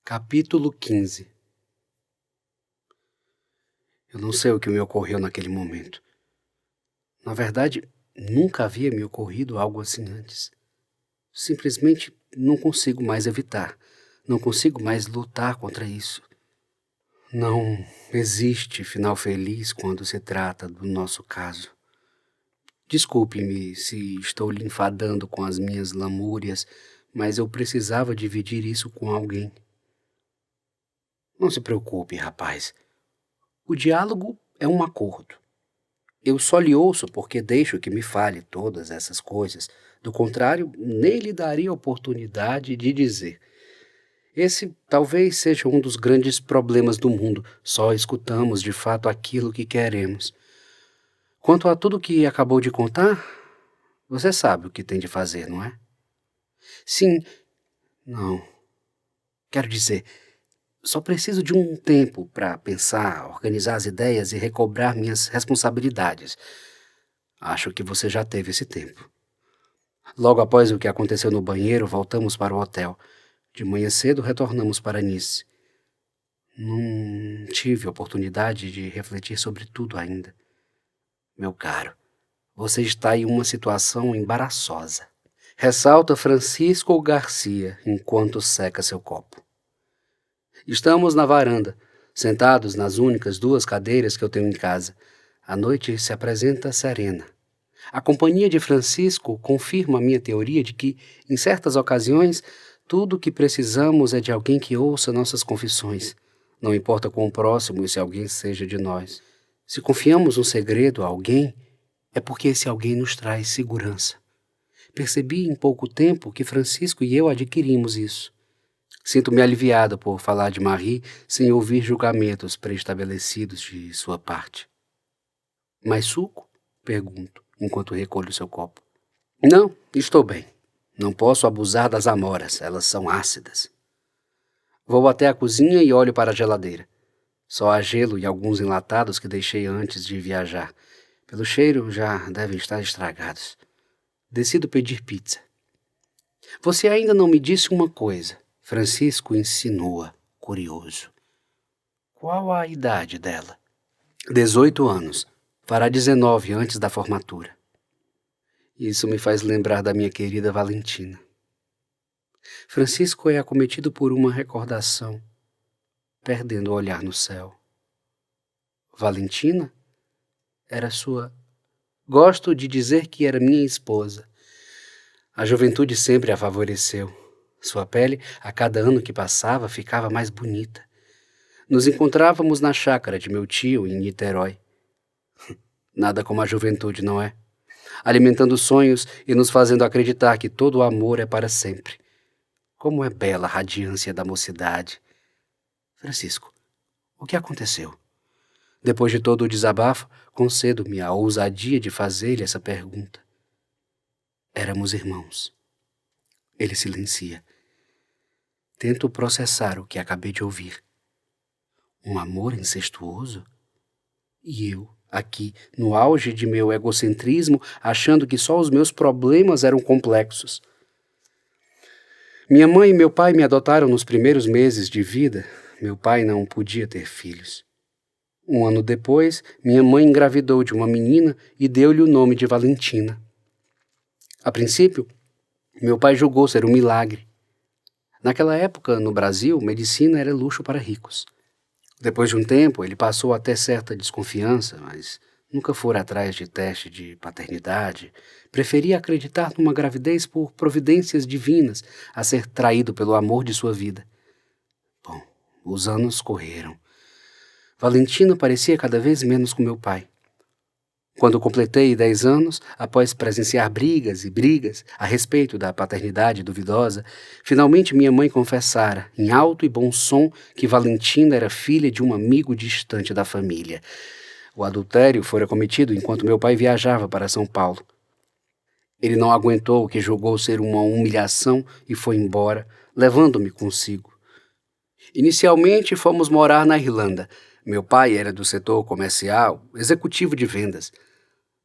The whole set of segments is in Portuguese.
Capítulo 15. Eu não sei o que me ocorreu naquele momento. Na verdade, nunca havia me ocorrido algo assim antes. Simplesmente não consigo mais evitar. Não consigo mais lutar contra isso. Não existe final feliz quando se trata do nosso caso. Desculpe-me se estou lhe enfadando com as minhas lamúrias, mas eu precisava dividir isso com alguém. Não se preocupe, rapaz. O diálogo é um acordo. Eu só lhe ouço porque deixo que me fale todas essas coisas. Do contrário, nem lhe daria oportunidade de dizer. Esse talvez seja um dos grandes problemas do mundo. Só escutamos de fato aquilo que queremos. Quanto a tudo que acabou de contar, você sabe o que tem de fazer, não é? Sim. Não. Quero dizer, só preciso de um tempo para pensar, organizar as ideias e recobrar minhas responsabilidades. Acho que você já teve esse tempo. Logo após o que aconteceu no banheiro, voltamos para o hotel. De manhã cedo, retornamos para Nice. Não tive oportunidade de refletir sobre tudo ainda. Meu caro, você está em uma situação embaraçosa. Ressalta Francisco Garcia enquanto seca seu copo. Estamos na varanda, sentados nas únicas 2 cadeiras que eu tenho em casa. A noite se apresenta serena. A companhia de Francisco confirma a minha teoria de que, em certas ocasiões, tudo o que precisamos é de alguém que ouça nossas confissões. Não importa quão próximo esse alguém seja de nós. Se confiamos um segredo a alguém, é porque esse alguém nos traz segurança. Percebi em pouco tempo que Francisco e eu adquirimos isso. Sinto-me aliviado por falar de Marie sem ouvir julgamentos pré-estabelecidos de sua parte. Mais suco? Pergunto, enquanto recolho seu copo. Não, estou bem. Não posso abusar das amoras, elas são ácidas. Vou até a cozinha e olho para a geladeira. Só há gelo e alguns enlatados que deixei antes de viajar. Pelo cheiro, já devem estar estragados. Decido pedir pizza. Você ainda não me disse uma coisa. Francisco insinua, curioso. Qual a idade dela? 18 anos. Fará 19 antes da formatura. Isso me faz lembrar da minha querida Valentina. Francisco é acometido por uma recordação, perdendo o olhar no céu. Valentina? Era sua... Gosto de dizer que era minha esposa. A juventude sempre a favoreceu. Sua pele, a cada ano que passava, ficava mais bonita. Nos encontrávamos na chácara de meu tio, em Niterói. Nada como a juventude, não é? Alimentando sonhos e nos fazendo acreditar que todo o amor é para sempre. Como é bela a radiância da mocidade. Francisco, o que aconteceu? Depois de todo o desabafo, concedo-me a ousadia de fazer-lhe essa pergunta. Éramos irmãos. Ele silencia. Tento processar o que acabei de ouvir. Um amor incestuoso? E eu, aqui, no auge de meu egocentrismo, achando que só os meus problemas eram complexos. Minha mãe e meu pai me adotaram nos primeiros meses de vida. Meu pai não podia ter filhos. 1 ano depois, minha mãe engravidou de uma menina e deu-lhe o nome de Valentina. A princípio, meu pai julgou ser um milagre. Naquela época, no Brasil, medicina era luxo para ricos. Depois de um tempo, ele passou a ter certa desconfiança, mas nunca fora atrás de teste de paternidade. Preferia acreditar numa gravidez por providências divinas a ser traído pelo amor de sua vida. Bom, os anos correram. Valentina parecia cada vez menos com meu pai. Quando completei 10 anos, após presenciar brigas e brigas a respeito da paternidade duvidosa, finalmente minha mãe confessara, em alto e bom som, que Valentina era filha de um amigo distante da família. O adultério fora cometido enquanto meu pai viajava para São Paulo. Ele não aguentou o que julgou ser uma humilhação e foi embora, levando-me consigo. Inicialmente fomos morar na Irlanda. Meu pai era do setor comercial, executivo de vendas.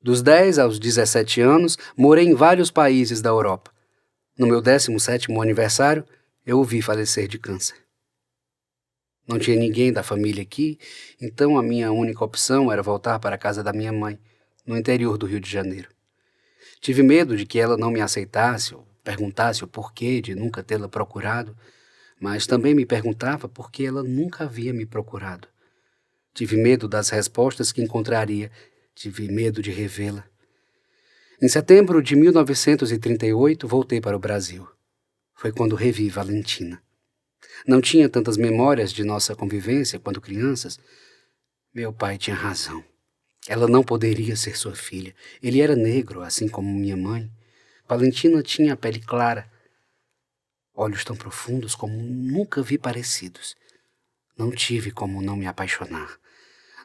Dos 10 aos 17 anos, morei em vários países da Europa. No meu 17º aniversário, eu o vi falecer de câncer. Não tinha ninguém da família aqui, então a minha única opção era voltar para a casa da minha mãe, no interior do Rio de Janeiro. Tive medo de que ela não me aceitasse ou perguntasse o porquê de nunca tê-la procurado, mas também me perguntava por que ela nunca havia me procurado. Tive medo das respostas que encontraria, tive medo de revê-la. Em setembro de 1938, voltei para o Brasil. Foi quando revi Valentina. Não tinha tantas memórias de nossa convivência quando crianças. Meu pai tinha razão. Ela não poderia ser sua filha. Ele era negro, assim como minha mãe. Valentina tinha a pele clara, olhos tão profundos como nunca vi parecidos. Não tive como não me apaixonar.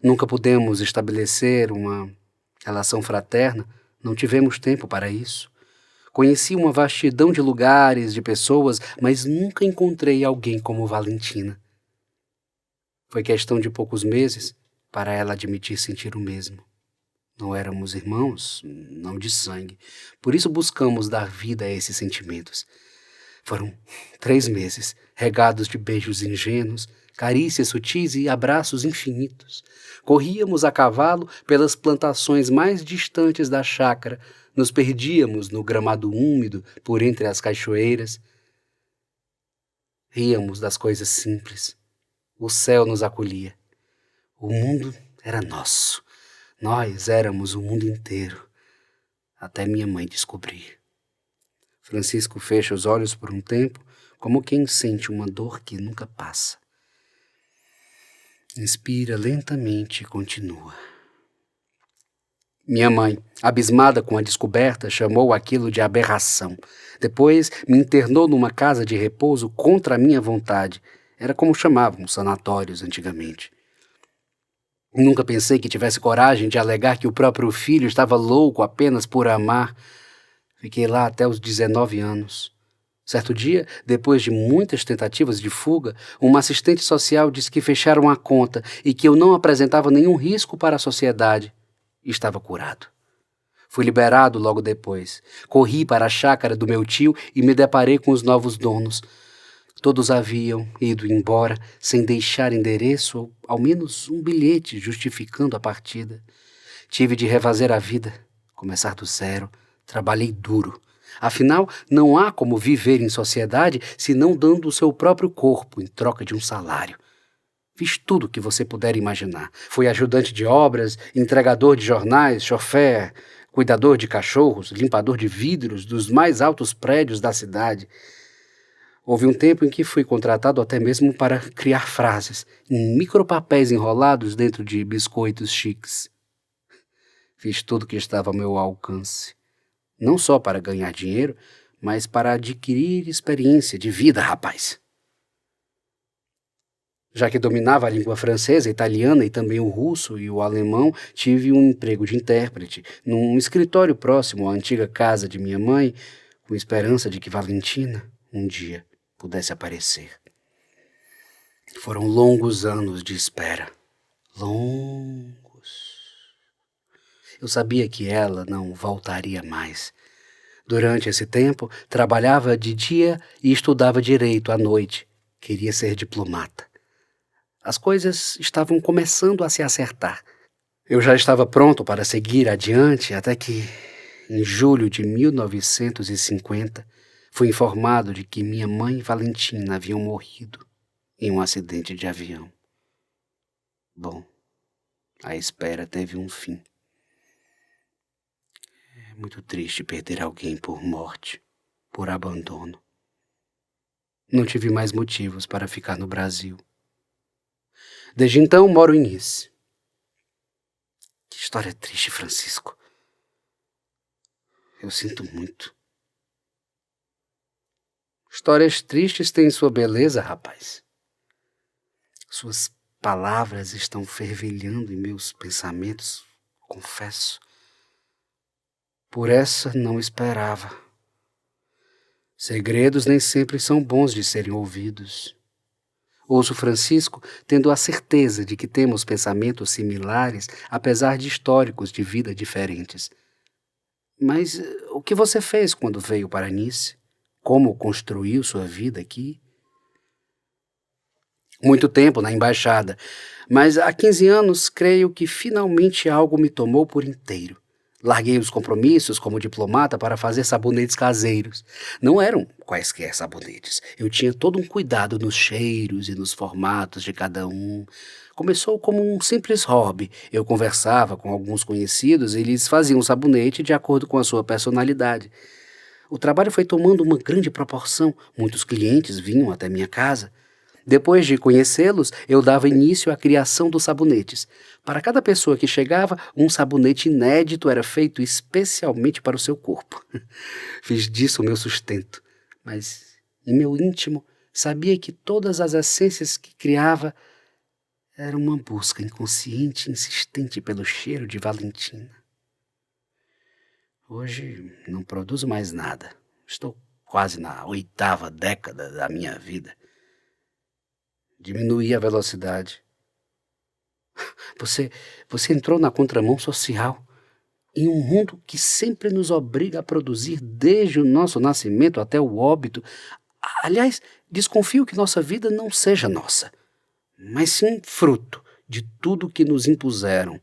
Nunca pudemos estabelecer uma relação fraterna, não tivemos tempo para isso. Conheci uma vastidão de lugares, de pessoas, mas nunca encontrei alguém como Valentina. Foi questão de poucos meses para ela admitir sentir o mesmo. Não éramos irmãos, não de sangue. Por isso buscamos dar vida a esses sentimentos. Foram 3 meses, regados de beijos ingênuos, carícias sutis e abraços infinitos. Corríamos a cavalo pelas plantações mais distantes da chácara, nos perdíamos no gramado úmido por entre as cachoeiras. Ríamos das coisas simples. O céu nos acolhia. O mundo era nosso. Nós éramos o mundo inteiro, até minha mãe descobrir. Francisco fecha os olhos por um tempo, como quem sente uma dor que nunca passa. Inspira lentamente e continua. Minha mãe, abismada com a descoberta, chamou aquilo de aberração. Depois me internou numa casa de repouso contra a minha vontade. Era como chamavam os sanatórios antigamente. Nunca pensei que tivesse coragem de alegar que o próprio filho estava louco apenas por amar. Fiquei lá até os 19 anos. Certo dia, depois de muitas tentativas de fuga, uma assistente social disse que fecharam a conta e que eu não apresentava nenhum risco para a sociedade. Estava curado. Fui liberado logo depois. Corri para a chácara do meu tio e me deparei com os novos donos. Todos haviam ido embora sem deixar endereço ou ao menos um bilhete justificando a partida. Tive de refazer a vida, começar do zero. Trabalhei duro. Afinal, não há como viver em sociedade se não dando o seu próprio corpo em troca de um salário. Fiz tudo o que você puder imaginar. Fui ajudante de obras, entregador de jornais, chofer, cuidador de cachorros, limpador de vidros dos mais altos prédios da cidade. Houve um tempo em que fui contratado até mesmo para criar frases, em micropapéis enrolados dentro de biscoitos chiques. Fiz tudo o que estava ao meu alcance. Não só para ganhar dinheiro, mas para adquirir experiência de vida, rapaz. Já que dominava a língua francesa, italiana e também o russo e o alemão, tive um emprego de intérprete num escritório próximo à antiga casa de minha mãe, com esperança de que Valentina, um dia, pudesse aparecer. Foram longos anos de espera. Longos. Eu sabia que ela não voltaria mais. Durante esse tempo, trabalhava de dia e estudava direito à noite. Queria ser diplomata. As coisas estavam começando a se acertar. Eu já estava pronto para seguir adiante até que, em julho de 1950, fui informado de que minha mãe e Valentina haviam morrido em um acidente de avião. Bom, a espera teve um fim. É muito triste perder alguém por morte, por abandono. Não tive mais motivos para ficar no Brasil. Desde então, moro em Nice. Que história triste, Francisco. Eu sinto muito. Histórias tristes têm sua beleza, rapaz. Suas palavras estão fervilhando em meus pensamentos, confesso. Por essa não esperava. Segredos nem sempre são bons de serem ouvidos. Ouço Francisco tendo a certeza de que temos pensamentos similares, apesar de históricos de vida diferentes. Mas o que você fez quando veio para Nice? Como construiu sua vida aqui? Muito tempo na embaixada, mas há 15 anos creio que finalmente algo me tomou por inteiro. Larguei os compromissos como diplomata para fazer sabonetes caseiros. Não eram quaisquer sabonetes. Eu tinha todo um cuidado nos cheiros e nos formatos de cada um. Começou como um simples hobby. Eu conversava com alguns conhecidos e eles faziam um sabonete de acordo com a sua personalidade. O trabalho foi tomando uma grande proporção. Muitos clientes vinham até minha casa. Depois de conhecê-los, eu dava início à criação dos sabonetes. Para cada pessoa que chegava, um sabonete inédito era feito especialmente para o seu corpo. Fiz disso o meu sustento, mas em meu íntimo sabia que todas as essências que criava eram uma busca inconsciente e insistente pelo cheiro de Valentina. Hoje não produzo mais nada. Estou quase na 8ª década da minha vida. Diminuí a velocidade. Você, você entrou na contramão social, em um mundo que sempre nos obriga a produzir desde o nosso nascimento até o óbito. Aliás, desconfio que nossa vida não seja nossa, mas sim fruto de tudo que nos impuseram.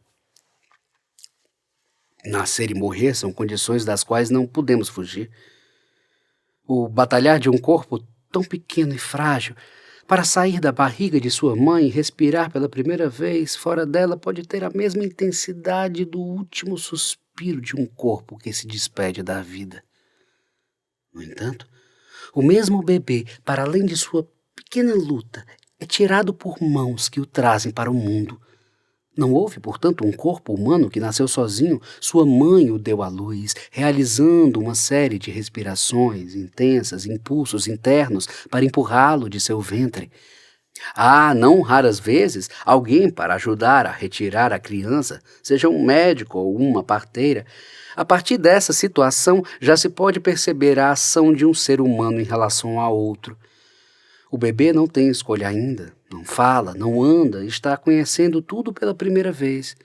Nascer e morrer são condições das quais não podemos fugir. O batalhar de um corpo tão pequeno e frágil para sair da barriga de sua mãe e respirar pela primeira vez fora dela pode ter a mesma intensidade do último suspiro de um corpo que se despede da vida. No entanto, o mesmo bebê, para além de sua pequena luta, é tirado por mãos que o trazem para o mundo. Não houve, portanto, um corpo humano que nasceu sozinho. Sua mãe o deu à luz, realizando uma série de respirações intensas, impulsos internos para empurrá-lo de seu ventre. Não raras vezes, alguém para ajudar a retirar a criança, seja um médico ou uma parteira. A partir dessa situação, já se pode perceber a ação de um ser humano em relação a outro. O bebê não tem escolha ainda, não fala, não anda, está conhecendo tudo pela primeira vez.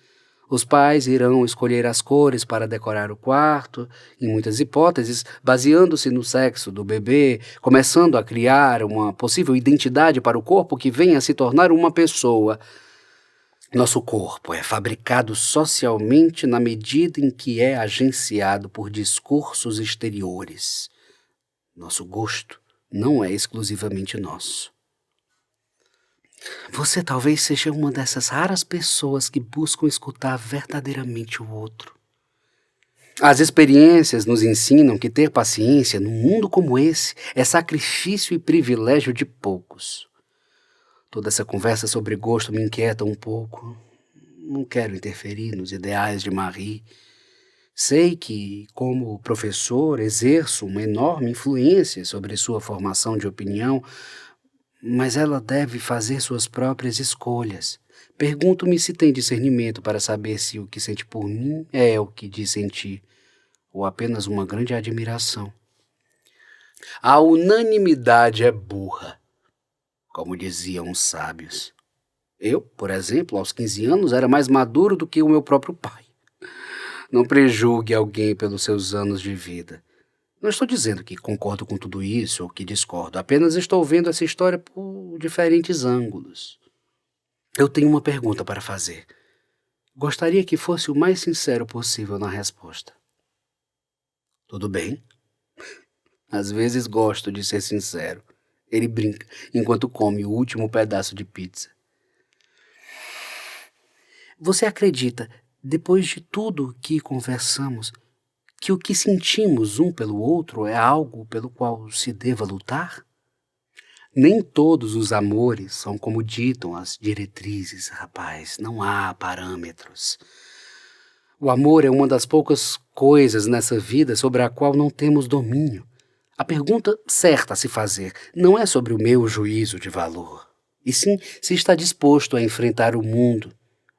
Os pais irão escolher as cores para decorar o quarto, em muitas hipóteses, baseando-se no sexo do bebê, começando a criar uma possível identidade para o corpo que venha a se tornar uma pessoa. Nosso corpo é fabricado socialmente na medida em que é agenciado por discursos exteriores. Nosso gosto não é exclusivamente nosso. Você talvez seja uma dessas raras pessoas que buscam escutar verdadeiramente o outro. As experiências nos ensinam que ter paciência num mundo como esse é sacrifício e privilégio de poucos. Toda essa conversa sobre gosto me inquieta um pouco. Não quero interferir nos ideais de Marie. Sei que, como professor, exerço uma enorme influência sobre sua formação de opinião, mas ela deve fazer suas próprias escolhas. Pergunto-me se tem discernimento para saber se o que sente por mim é o que diz sentir, ou apenas uma grande admiração. A unanimidade é burra, como diziam os sábios. Eu, por exemplo, aos 15 anos, era mais maduro do que o meu próprio pai. Não prejulgue alguém pelos seus anos de vida. Não estou dizendo que concordo com tudo isso ou que discordo, apenas estou vendo essa história por diferentes ângulos. Eu tenho uma pergunta para fazer. Gostaria que fosse o mais sincero possível na resposta. Tudo bem? Às vezes gosto de ser sincero. Ele brinca enquanto come o último pedaço de pizza. Você acredita, depois de tudo que conversamos, que o que sentimos um pelo outro é algo pelo qual se deva lutar? Nem todos os amores são como ditam as diretrizes, rapaz. Não há parâmetros. O amor é uma das poucas coisas nessa vida sobre a qual não temos domínio. A pergunta certa a se fazer não é sobre o meu juízo de valor, e sim se está disposto a enfrentar o mundo,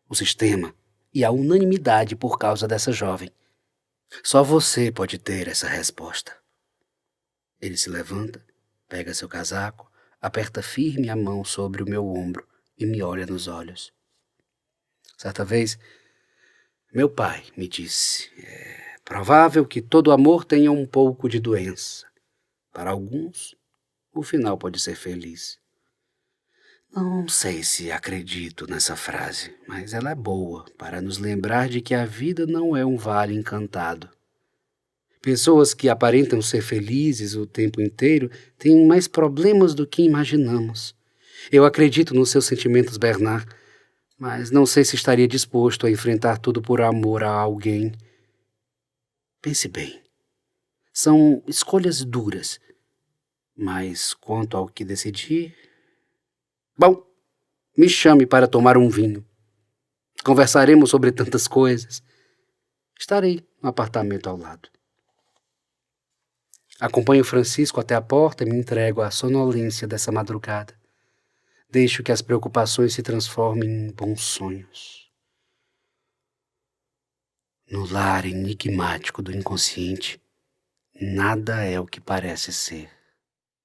o sistema e a unanimidade por causa dessa jovem. Só você pode ter essa resposta. Ele se levanta, pega seu casaco, aperta firme a mão sobre o meu ombro e me olha nos olhos. Certa vez, meu pai me disse, é provável que todo amor tenha um pouco de doença. Para alguns, o final pode ser feliz. Não sei se acredito nessa frase, mas ela é boa para nos lembrar de que a vida não é um vale encantado. Pessoas que aparentam ser felizes o tempo inteiro têm mais problemas do que imaginamos. Eu acredito nos seus sentimentos, Bernard, mas não sei se estaria disposto a enfrentar tudo por amor a alguém. Pense bem. São escolhas duras, mas quanto ao que decidi... Bom, me chame para tomar um vinho. Conversaremos sobre tantas coisas. Estarei no apartamento ao lado. Acompanho Francisco até a porta e me entrego à sonolência dessa madrugada. Deixo que as preocupações se transformem em bons sonhos. No lar enigmático do inconsciente, nada é o que parece ser.